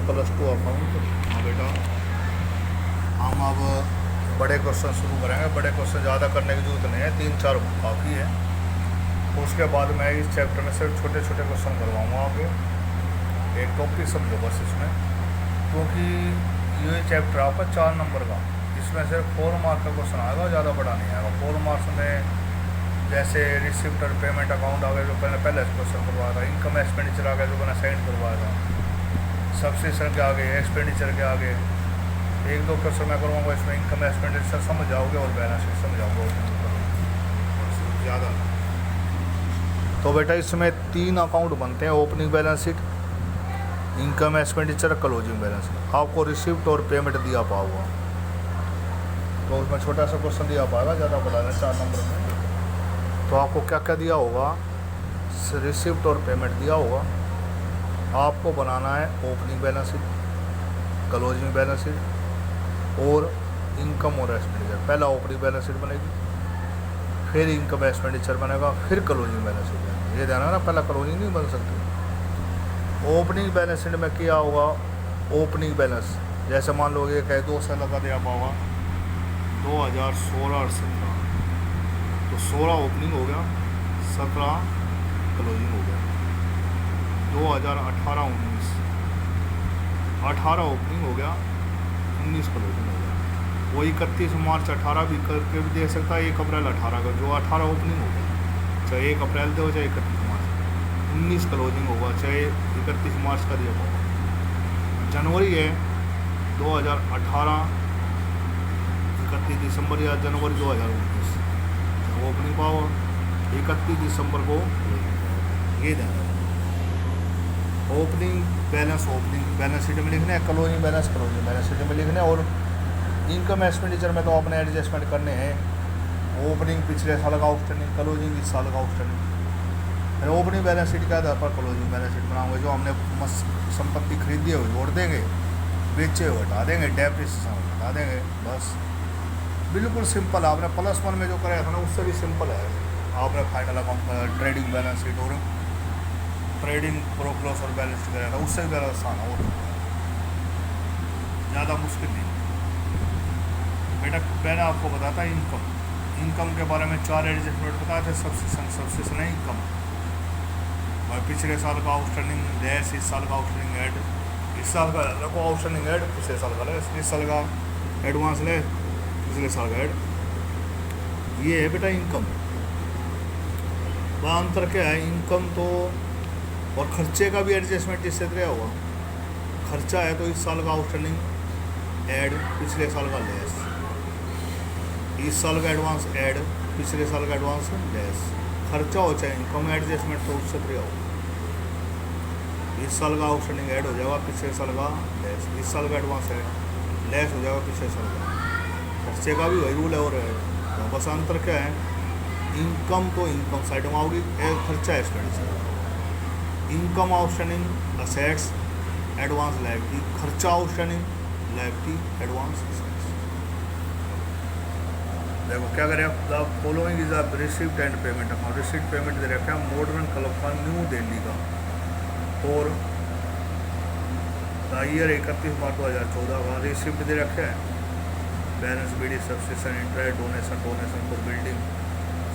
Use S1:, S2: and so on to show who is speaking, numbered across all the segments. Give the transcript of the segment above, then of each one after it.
S1: +2 account. हाँ बेटा, हम अब बड़े क्वेश्चन शुरू करेंगे। बड़े क्वेश्चन ज़्यादा करने की जरूरत नहीं है, 3-4 काफ़ी है। उसके बाद मैं इस चैप्टर में सिर्फ छोटे छोटे क्वेश्चन करवाऊँगा आगे। एक टॉपिक समझो बस इसमें, क्योंकि ये चैप्टर आपका 4 नंबर का, इसमें सिर्फ 4 मार्क का क्वेश्चन आएगा, ज़्यादा बड़ा नहीं आएगा। 4 मार्क्स में जैसे रिसिप्ट और पेमेंट अकाउंट आ गया जो पहले क्वेश्चन करवाया था, इनकम एक्सपेंडिचर आ गया जो मैंने सेकंड करवाया था, सब्सिशन के आगे, एक्सपेंडिचर के आगे 1-2 क्वेश्चन मैं करवाऊँगा। इसमें इनकम एक्सपेंडिचर समझ जाओगे और बैलेंस शीट समझ जाओगे ज़्यादा। तो बेटा इसमें 3 अकाउंट बनते हैं, opening balance sheet, income expenditure, closing balance sheet. आपको रिसिप्ट और पेमेंट दिया पाओगा, तो उसमें छोटा सा क्वेश्चन दिया पाएगा, ज़्यादा बड़ा है 4 नंबर में। तो आपको क्या क्या दिया होगा, रिसिप्ट और पेमेंट दिया होगा। आपको बनाना है opening balance sheet, closing balance sheet और इनकम और एक्सपेंडिचर। पहला ओपनिंग बैलेंस शीट बनेगी, फिर इनकम एक्सपेंडिचर बनेगा, फिर क्लोजिंग बैलेंस शीट बनेगी। ये ध्यान है ना, पहला क्लोजिंग नहीं बन सकती। ओपनिंग बैलेंस शीट में क्या होगा, ओपनिंग बैलेंस जैसे मान लो ये कहे 2 साल का दिया पाओगा 2016 और 17, तो 16 ओपनिंग हो गया, 17 क्लोजिंग हो गया। 2018-19, 18 ओपनिंग हो गया, 19 क्लोजिंग हो गया। वो 31 मार्च 18 भी करके भी दे सकता है, 1 अप्रैल 18 का, जो 18 ओपनिंग हो गया, चाहे 1 अप्रैल दे हो चाहे 31 मार्च। 19 क्लोजिंग होगा, चाहे 31 मार्च का दिया होगा। जनवरी है 2018, 31 दिसंबर या जनवरी 2019 ओपनिंग पावर, 31 दिसंबर को ये देना। ओपनिंग बैलेंस शीट में लिखना है, क्लोजिंग बैलेंस शीट में लिखना है। और इनकम एक्सपेंडिचर में तो आपने एडजस्टमेंट करने हैं। ओपनिंग पिछले साल का आउटस्टैंडिंग, क्लोजिंग इस साल का आउटस्टैंडिंग। फिर ओपनिंग बैलेंस शीट के आधार पर क्लोजिंग बैलेंस शीट बनाओगे। जो हमने संपत्ति खरीदी है वो जोड़ देंगे, बेचे हुए हटा देंगे, डेप्रिसिएशन हटा देंगे, बस बिल्कुल सिंपल। आपने +1 में जो कराया था ना उससे भी सिंपल है। आपने final account trading balance sheet और ट्रेडिंग प्रॉफिट लॉस और बैलेंस शीट कराया था, उससे भी ज़्यादा आसान है, वो ज़्यादा मुश्किल नहीं। बेटा पहले आपको बताता है इनकम के बारे में 4 एडजस्टमेंट बताए थे। सब्सिशन है इनकम, और पिछले साल का आउटस्टैंडिंग लेस, इस साल का आउटस्टैंडिंग ऐड, इस साल का रखो आउटस्टैंडिंग ऐड, पिछले साल का लेस, इस साल का एडवांस लेस, पिछले साल का ऐड। ये है बेटा इनकम। वह अंतर क्या है, इनकम तो और खर्चे का भी एडजस्टमेंट इससे दिया होगा। खर्चा है तो इस साल का आउटस्टैंडिंग ऐड, पिछले साल का लेस, इस साल का एडवांस ऐड, पिछले साल का एडवांस लेस। खर्चा हो चाहे इनकम एडजस्टमेंट तो उससे दिया होगा। इस साल का आउटस्टैंडिंग ऐड हो जाएगा, पिछले साल का लेस, इस साल का एडवांस ऐड लेस हो जाएगा, पिछले साल का। खर्चे का भी वही रूल है। और तो बस अंतर क्या है, इनकम तो इनकम साइड में आओगी, खर्चा expenditure. Income outstanding assets advance liability, खर्चा आउटस्टैंडिंग लायबिलिटी एडवांस असेट्स। देखो क्या करें, the following is the receipt and payment account. Receipt payment दे रखा है मॉडर्न क्लब का, न्यू दिल्ली का, और द ईयर 31 मार्च 2014 का। रिसिप्ट दे रखा है बैलेंस, बीडी, subscription, interest, donation for building,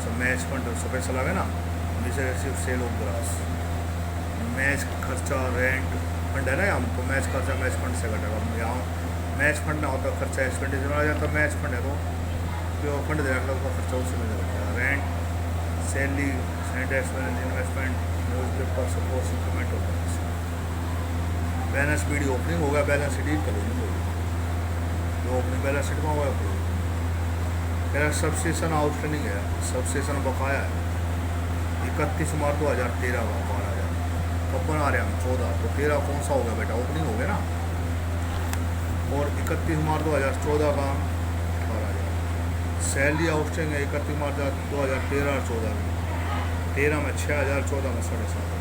S1: सब मैच फंड, सब पैसा लगे ना, जैसे receipt sale of grass, match खर्चा, रेंट फंड है ना, हम तो मैच खर्चा मैच फंड से घटेगा। यहाँ मैच फंड ना होता, खर्चा एक्सपेंडिचर आ जाता, मैच फंड है तो जो फंड दे रखा उसका खर्चा उससे में रखा है। Rent, salary, expense, investment, news paper, support, supplement होता है। बैलेंस बीडी ओपनिंग होगा, बैलेंस शीट क्लोजिंग होगी। जो ओपनिंग बैलेंस शीट में होगा क्लोजिंग। सब्सिशन आउटस्टैंडिंग है, सब्सिशन बकाया है 31 मार्च 2013 का 12,000। कब बना रहे हम 14, तो 13 कौन सा होगा बेटा, ओपनिंग हो गया ना। और 31 मार्च 2014 का 18,000। सैलरी आउटस्टैंडिंग है 31 मार्च 2013 और 14 में, 13 में 6,000, 14 में 7,500।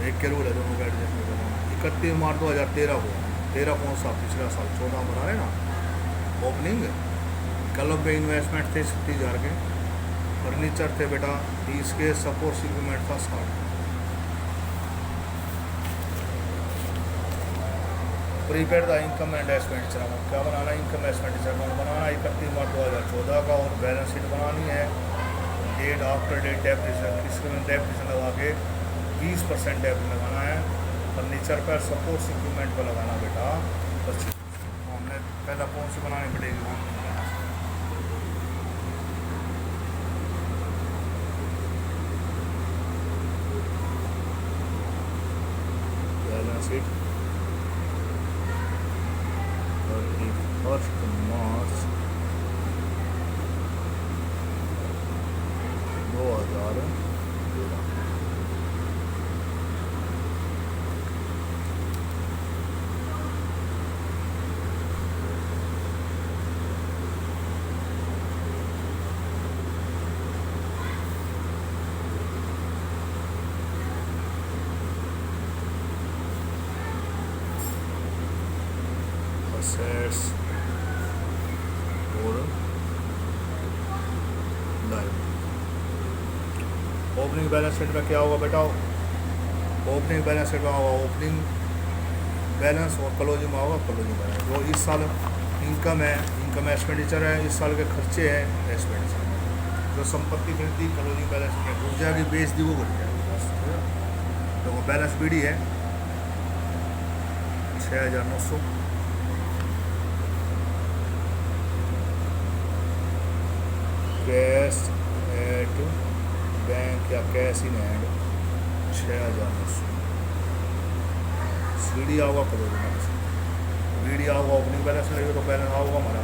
S1: एक के रूल है दोनों का एडजस्टमेंट करना। 31 मार्च 2013 को, 13 कौन सा पिछला साल 14 बना रहे ना ओपनिंग। क्लब में इन्वेस्टमेंट थे 37,000 के, फर्नीचर थे बेटा 30 के, सपोर्ट इक्विपमेंट था 60। Prepaid the income and expenditure amount क्या बनाना है, इनकम एक्सपेंडिचर अमाउंट बनाना 31 मार्च 2014 का, और बैलेंस शीट बनानी है डेट आफ्टर डेट डेप्रिशन, इसके में डेप्रिशन लगा के 20% डेप लगाना है। फर्नीचर पर सपोर्ट्स इक्विपमेंट पर लगाना बेटा 25%। हमने पहला कौन सी बनानी पड़ेगी, वो बैलेंस शीट 31 मार्च 2013। assets और लाइव। ओपनिंग बैलेंस शीट में क्या होगा बेटा, ओपनिंग बैलेंस शीट में होगा ओपनिंग बैलेंस, और क्लोजिंग में होगा क्लोजिंग बैलेंस। जो इस साल इनकम है, इनकम एक्सपेंडिचर है, इस साल के खर्चे हैं एक्सपेंडिचर। जो संपत्ति खरीदी क्लोजिंग बैलेंस में घुस जाएगी, बेच दी वो घुस जाएगी। तो वो बैलेंस बीडी है 6900। कैश एट बैंक या कैश इन हैंड 6900। सीडी आओगा क्लोजिंग बैलेंस, बीडी आओगा ओपनिंग बैलेंस लगेगा तो बैलेंस आओगा हमारा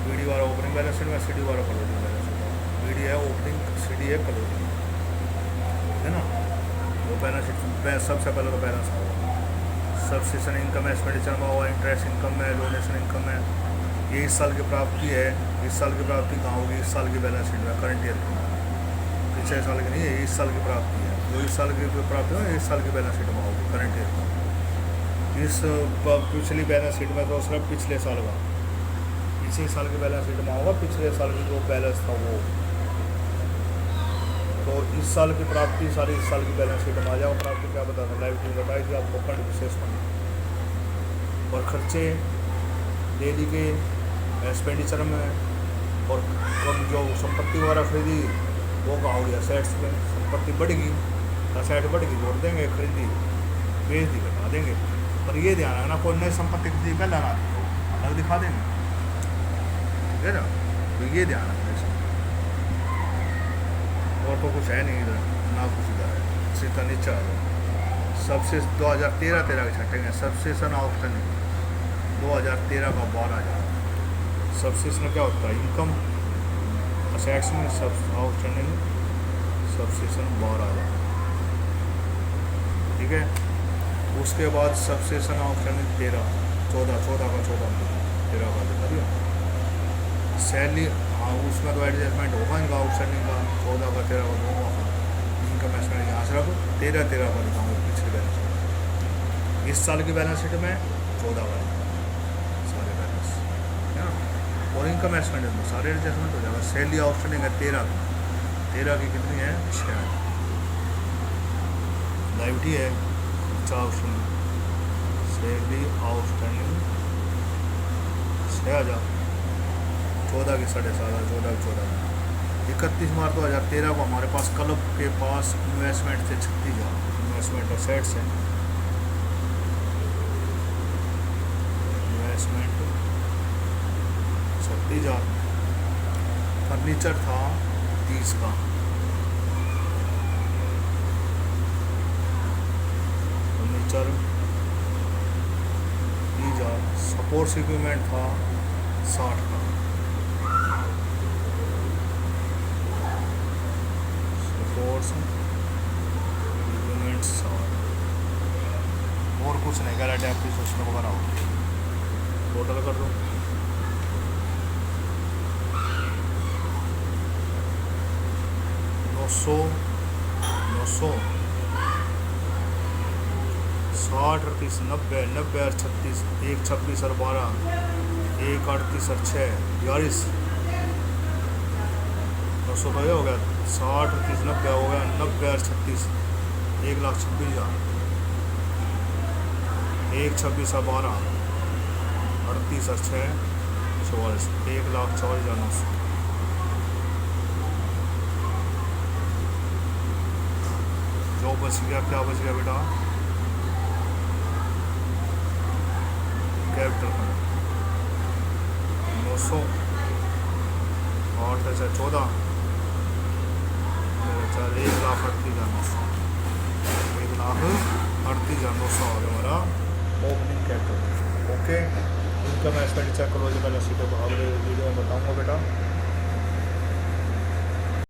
S1: बीडी वाला ओपनिंग बैलेंस में, सीडी वाला क्लोजिंग बैलेंस। बीडी है ओपनिंग, सीडी है क्लोजिंग, है ना। वो बैलेंस शीट सबसे पहले तो बैलेंस होगा, सब्सिशन इनकम एक्सपेंडिचर में होगा, इंटरेस्ट इनकम है, डोनेशन इनकम है। ये इस साल की प्राप्ति है, इस साल की प्राप्ति कहाँ होगी, इस साल की बैलेंस शीट में, करंट ईयर की, पिछले साल की नहीं है, इस साल की प्राप्ति है। जो इस साल की प्राप्ति है इस साल की बैलेंस शीट में होगी, करंट ईयर में। इस पिछली बैलेंस शीट में तो सिर्फ पिछले साल का, इसी साल की बैलेंस शीट में होगा पिछले साल की जो बैलेंस था वो। तो इस साल की प्राप्ति सारी इस साल की बैलेंस शीट में आ जाओ। प्राप्ति क्या बता था, लाइव बताई थी आपको, फंड विशेष फंड। और खर्चे डेली के एक्सपेंडिचर में, और कम जो संपत्ति वगैरह खरीदी वो कहाँ हो गया, सेट्स में संपत्ति बढ़ेगी, सेट बढ़ेगी जोड़ देंगे, खरीदी बेच दी बता देंगे। पर ये ध्यान रखना कोई नई संपत्ति खरीदी पहले ना अलग दिखा देंगे, ठीक है ना। तो ये ध्यान रखना इसमें। और तो कुछ है नहीं इधर, ना कुछ इधर है, सीधा नीचे आ जाओ। सबसे 2013 के छटेंगे, सबसेशन आउटस्टैंडिंग 2013 का 12,000। सबसेशन क्या होता है, इनकम असेट्स में सब आउटस्टैंडिंग सबसेशन 12,000, ठीक है। उसके बाद सबसेशन आउटस्टैंडिंग 14 का 13 का दिया सैलरी। हाँ उसमें तो एडजस्टमेंट होगा इनका, आउटस्टैंडिंग का 14 का 13 का दोनों का। इनकम एक्सपेंडिचर यहाँ से रखो 13 का दिखाऊंगा पिछले बैलेंस शीट। इस साल की बैलेंस शीट में 14 का सारे बैलेंस, है ना। और इनकम एक्सपेंडिचर में सारे एडजस्टमेंट हो जाएगा। सैलरी आउटस्टैंडिंग है 13 की कितनी है 6। लाइविटी है आउटस्टैंडिंग, सैलरी आउटस्टैंडिंग 6,000, 14 की 7,500, 14 की 14। 31 मार्च 2013 को हमारे पास क्लब के पास इन्वेस्टमेंट थे 36,000, इन्वेस्टमेंट असेट्स हैं, इन्वेस्टमेंट 36,000। फर्नीचर था 30 का, फर्नीचर 30,000। सपोर्ट्स इक्विपमेंट था 60 का, सपोर्ट्स इक्विपमेंट 60। और कुछ नहीं कह रहा, डेप्रिसिएशन वगैरह हो, टोटल कर दो 900 60 38 90 90 और 36, 1 26 और 12, 1 38 और 6 42, 900 तो ये हो गया। 60 38 90 हो गया, 90 और 36 1,26,000। 1,26,12 38 और 6 44 1,44,900। जो बच गया, क्या बच गया बेटा? कैपिटल का 900 और 14 1,38,900 1,38,900 और हमारा opening capital. Okay, income expenditure करो जो मैंने सीधे अगले वीडियो में बताऊंगा बेटा।